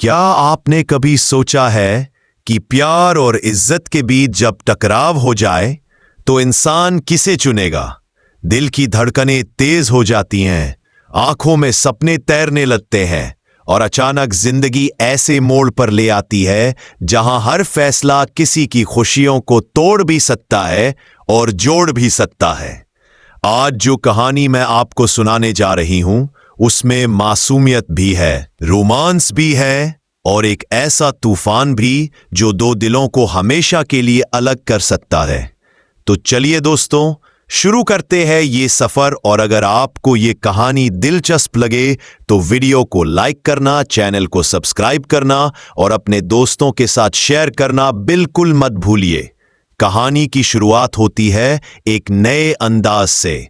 क्या आपने कभी सोचा है कि प्यार और इज्जत के बीच जब टकराव हो जाए तो इंसान किसे चुनेगा? दिल की धड़कनें तेज हो जाती हैं, आंखों में सपने तैरने लगते हैं और अचानक जिंदगी ऐसे मोड़ पर ले आती है जहां हर फैसला किसी की खुशियों को तोड़ भी सकता है और जोड़ भी सकता है। आज जो कहानी मैं आपको सुनाने जा रही हूं उसमें मासूमियत भी है, रोमांस भी है और एक ऐसा तूफान भी जो दो दिलों को हमेशा के लिए अलग कर सकता है। तो चलिए दोस्तों, शुरू करते हैं ये सफर। और अगर आपको ये कहानी दिलचस्प लगे तो वीडियो को लाइक करना, चैनल को सब्सक्राइब करना और अपने दोस्तों के साथ शेयर करना बिल्कुल मत भूलिए। कहानी की शुरुआत होती है एक नए अंदाज से।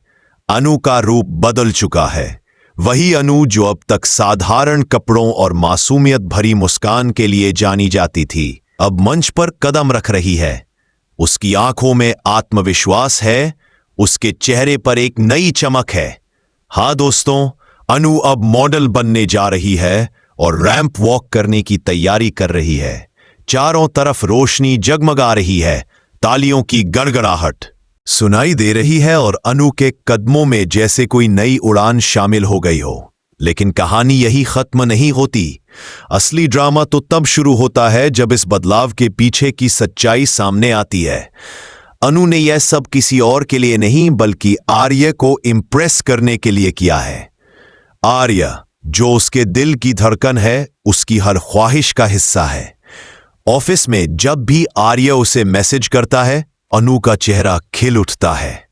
अनु का रूप बदल चुका है। वही अनु जो अब तक साधारण कपड़ों और मासूमियत भरी मुस्कान के लिए जानी जाती थी, अब मंच पर कदम रख रही है। उसकी आंखों में आत्मविश्वास है, उसके चेहरे पर एक नई चमक है। हाँ दोस्तों, अनु अब मॉडल बनने जा रही है और रैंप वॉक करने की तैयारी कर रही है। चारों तरफ रोशनी जगमगा रही है, तालियों की गड़गड़ाहट सुनाई दे रही है और अनु के कदमों में जैसे कोई नई उड़ान शामिल हो गई हो। लेकिन कहानी यही खत्म नहीं होती। असली ड्रामा तो तब शुरू होता है जब इस बदलाव के पीछे की सच्चाई सामने आती है। अनु ने यह सब किसी और के लिए नहीं बल्कि आर्य को इम्प्रेस करने के लिए किया है। आर्य, जो उसके दिल की धड़कन है, उसकी हर ख्वाहिश का हिस्सा है। ऑफिस में जब भी आर्य उसे मैसेज करता है, अनु का चेहरा खिल उठता है।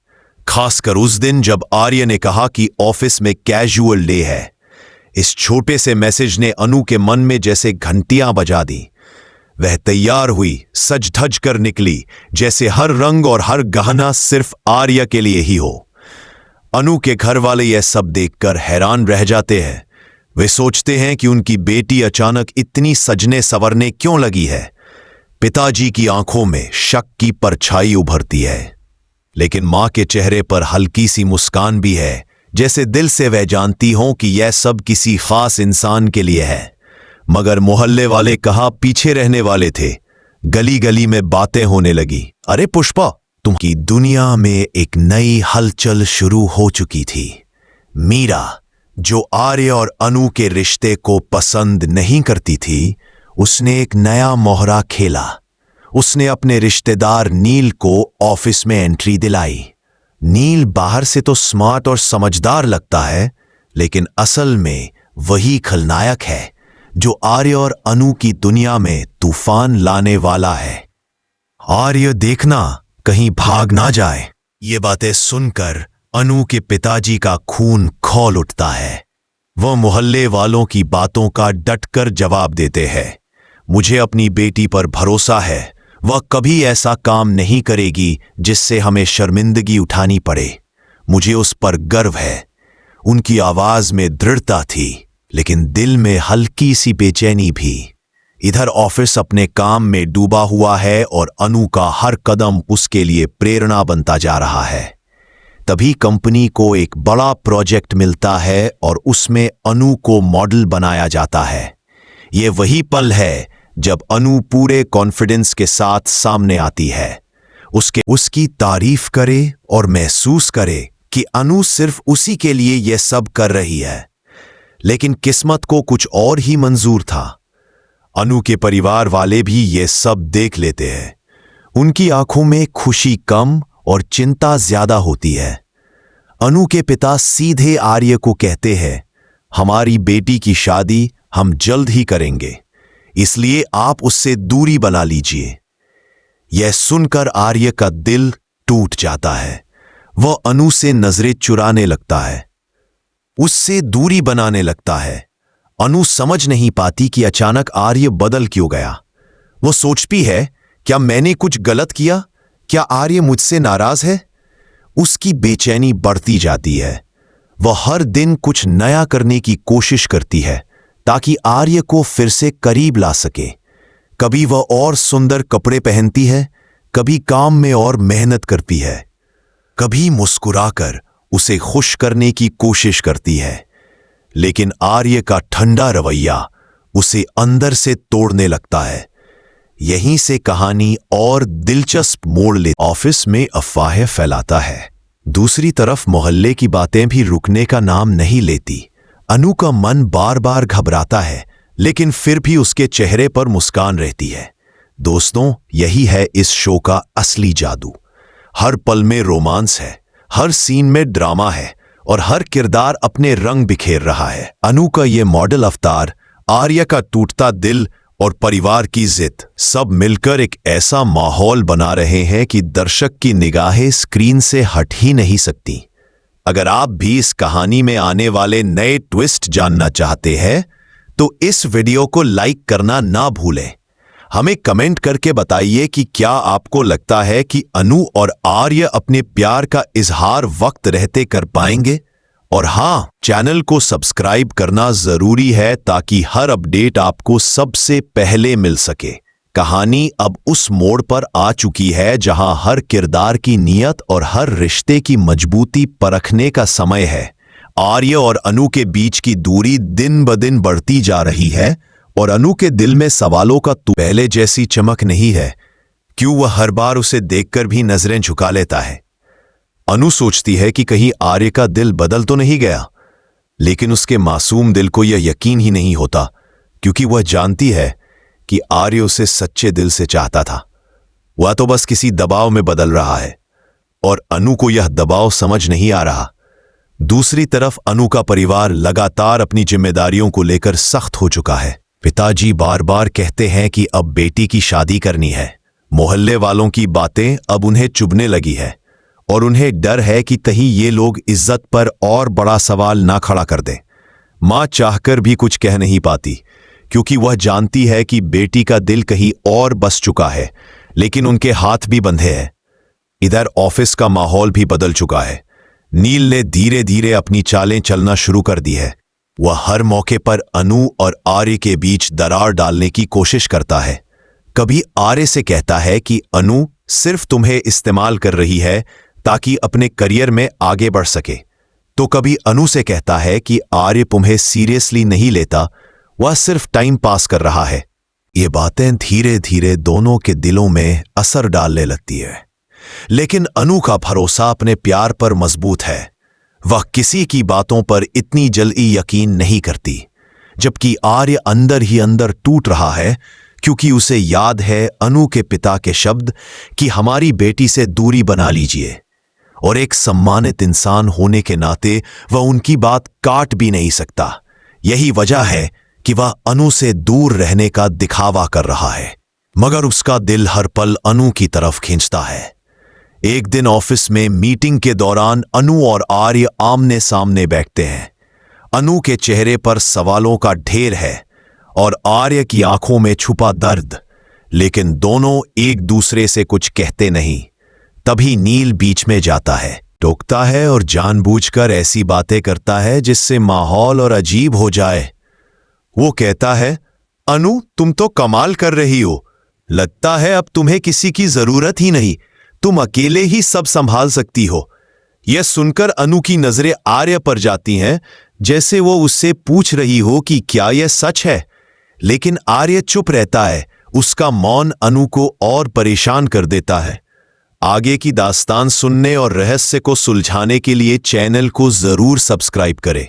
खासकर उस दिन जब आर्य ने कहा कि ऑफिस में कैजुअल डे है। इस छोटे से मैसेज ने अनु के मन में जैसे घंटियां बजा दी। वह तैयार हुई, सज धज कर निकली, जैसे हर रंग और हर गहना सिर्फ आर्य के लिए ही हो। अनु के घर वाले यह सब देखकर हैरान रह जाते हैं। वे सोचते हैं कि उनकी बेटी अचानक इतनी सजने संवरने क्यों लगी है। पिताजी की आंखों में शक की परछाई उभरती है, लेकिन मां के चेहरे पर हल्की सी मुस्कान भी है, जैसे दिल से वह जानती हों कि यह सब किसी खास इंसान के लिए है। मगर मोहल्ले वाले कहाँ पीछे रहने वाले थे। गली गली में बातें होने लगी। अरे पुष्पा, तुम्हारी दुनिया में एक नई हलचल शुरू हो चुकी थी। मीरा, जो आर्य और अनु के रिश्ते को पसंद नहीं करती थी, उसने एक नया मोहरा खेला। उसने अपने रिश्तेदार नील को ऑफिस में एंट्री दिलाई। नील बाहर से तो स्मार्ट और समझदार लगता है, लेकिन असल में वही खलनायक है जो आर्य और अनु की दुनिया में तूफान लाने वाला है। आर्य देखना कहीं भाग ना जाए। ये बातें सुनकर अनु के पिताजी का खून खौल उठता है। वह मोहल्ले वालों की बातों का डटकर जवाब देते हैं। मुझे अपनी बेटी पर भरोसा है, वह कभी ऐसा काम नहीं करेगी जिससे हमें शर्मिंदगी उठानी पड़े। मुझे उस पर गर्व है। उनकी आवाज में दृढ़ता थी, लेकिन दिल में हल्की सी बेचैनी भी। इधर ऑफिस अपने काम में डूबा हुआ है और अनु का हर कदम उसके लिए प्रेरणा बनता जा रहा है। तभी कंपनी को एक बड़ा प्रोजेक्ट मिलता है और उसमें अनु को मॉडल बनाया जाता है। ये वही पल है जब अनु पूरे कॉन्फिडेंस के साथ सामने आती है। उसकी तारीफ करे और महसूस करे कि अनु सिर्फ उसी के लिए यह सब कर रही है। लेकिन किस्मत को कुछ और ही मंजूर था। अनु के परिवार वाले भी ये सब देख लेते हैं। उनकी आंखों में खुशी कम और चिंता ज्यादा होती है। अनु के पिता सीधे आर्य को कहते हैं, हमारी बेटी की शादी हम जल्द ही करेंगे, इसलिए आप उससे दूरी बना लीजिए। यह सुनकर आर्य का दिल टूट जाता है। वह अनु से नजरें चुराने लगता है, उससे दूरी बनाने लगता है। अनु समझ नहीं पाती कि अचानक आर्य बदल क्यों गया। वो सोचती है, क्या मैंने कुछ गलत किया? क्या आर्य मुझसे नाराज है? उसकी बेचैनी बढ़ती जाती है। वह हर दिन कुछ नया करने की कोशिश करती है ताकि आर्य को फिर से करीब ला सके। कभी वह और सुंदर कपड़े पहनती है, कभी काम में और मेहनत करती है, कभी मुस्कुराकर उसे खुश करने की कोशिश करती है। लेकिन आर्य का ठंडा रवैया उसे अंदर से तोड़ने लगता है। यहीं से कहानी और दिलचस्प मोड़ ले ऑफिस में अफवाहें फैलाता है। दूसरी तरफ मोहल्ले की बातें भी रुकने का नाम नहीं लेती। अनु का मन बार बार घबराता है, लेकिन फिर भी उसके चेहरे पर मुस्कान रहती है। दोस्तों, यही है इस शो का असली जादू। हर पल में रोमांस है, हर सीन में ड्रामा है और हर किरदार अपने रंग बिखेर रहा है। अनु का ये मॉडल अवतार, आर्य का टूटता दिल और परिवार की जिद सब मिलकर एक ऐसा माहौल बना रहे हैं कि दर्शक की निगाहें स्क्रीन से हट ही नहीं सकती। अगर आप भी इस कहानी में आने वाले नए ट्विस्ट जानना चाहते हैं तो इस वीडियो को लाइक करना ना भूलें। हमें कमेंट करके बताइए कि क्या आपको लगता है कि अनु और आर्य अपने प्यार का इजहार वक्त रहते कर पाएंगे? और हाँ, चैनल को सब्सक्राइब करना जरूरी है ताकि हर अपडेट आपको सबसे पहले मिल सके। कहानी अब उस मोड़ पर आ चुकी है जहां हर किरदार की नीयत और हर रिश्ते की मजबूती परखने का समय है। आर्य और अनु के बीच की दूरी दिन ब दिन बढ़ती जा रही है और अनु के दिल में सवालों का पहले जैसी चमक नहीं है। क्यों वह हर बार उसे देखकर भी नजरें झुका लेता है? अनु सोचती है कि कहीं आर्य का दिल बदल तो नहीं गया, लेकिन उसके मासूम दिल को यह यकीन ही नहीं होता, क्योंकि वह जानती है कि आर्य उसे सच्चे दिल से चाहता था। वह तो बस किसी दबाव में बदल रहा है और अनु को यह दबाव समझ नहीं आ रहा। दूसरी तरफ अनु का परिवार लगातार अपनी जिम्मेदारियों को लेकर सख्त हो चुका है। पिताजी बार बार कहते हैं कि अब बेटी की शादी करनी है। मोहल्ले वालों की बातें अब उन्हें चुभने लगी है और उन्हें डर है कि कहीं ये लोग इज्जत पर और बड़ा सवाल ना खड़ा कर दें। मां चाहकर भी कुछ कह नहीं पाती, क्योंकि वह जानती है कि बेटी का दिल कहीं और बस चुका है, लेकिन उनके हाथ भी बंधे हैं। इधर ऑफिस का माहौल भी बदल चुका है। नील ने धीरे धीरे अपनी चालें चलना शुरू कर दी है। वह हर मौके पर अनु और आर्य के बीच दरार डालने की कोशिश करता है। कभी आर्य से कहता है कि अनु सिर्फ तुम्हें इस्तेमाल कर रही है ताकि अपने करियर में आगे बढ़ सके, तो कभी अनु से कहता है कि आर्य तुम्हें सीरियसली नहीं लेता, वह सिर्फ टाइम पास कर रहा है। ये बातें धीरे धीरे दोनों के दिलों में असर डालने लगती है, लेकिन अनु का भरोसा अपने प्यार पर मजबूत है। वह किसी की बातों पर इतनी जल्दी यकीन नहीं करती, जबकि आर्य अंदर ही अंदर टूट रहा है, क्योंकि उसे याद है अनु के पिता के शब्द कि हमारी बेटी से दूरी बना लीजिए, और एक सम्मानित इंसान होने के नाते वह उनकी बात काट भी नहीं सकता। यही वजह है कि वह अनु से दूर रहने का दिखावा कर रहा है, मगर उसका दिल हर पल अनु की तरफ खींचता है। एक दिन ऑफिस में मीटिंग के दौरान अनु और आर्य आमने सामने बैठते हैं। अनु के चेहरे पर सवालों का ढेर है और आर्य की आंखों में छुपा दर्द, लेकिन दोनों एक दूसरे से कुछ कहते नहीं। तभी नील बीच में जाता है, टोकता है और जानबूझकर ऐसी बातें करता है जिससे माहौल और अजीब हो जाए। वो कहता है, अनु तुम तो कमाल कर रही हो, लगता है अब तुम्हें किसी की जरूरत ही नहीं, तुम अकेले ही सब संभाल सकती हो। यह सुनकर अनु की नजरें आर्य पर जाती हैं, जैसे वो उससे पूछ रही हो कि क्या यह सच है। लेकिन आर्य चुप रहता है। उसका मौन अनु को और परेशान कर देता है। आगे की दास्तान सुनने और रहस्य को सुलझाने के लिए चैनल को जरूर सब्सक्राइब करें।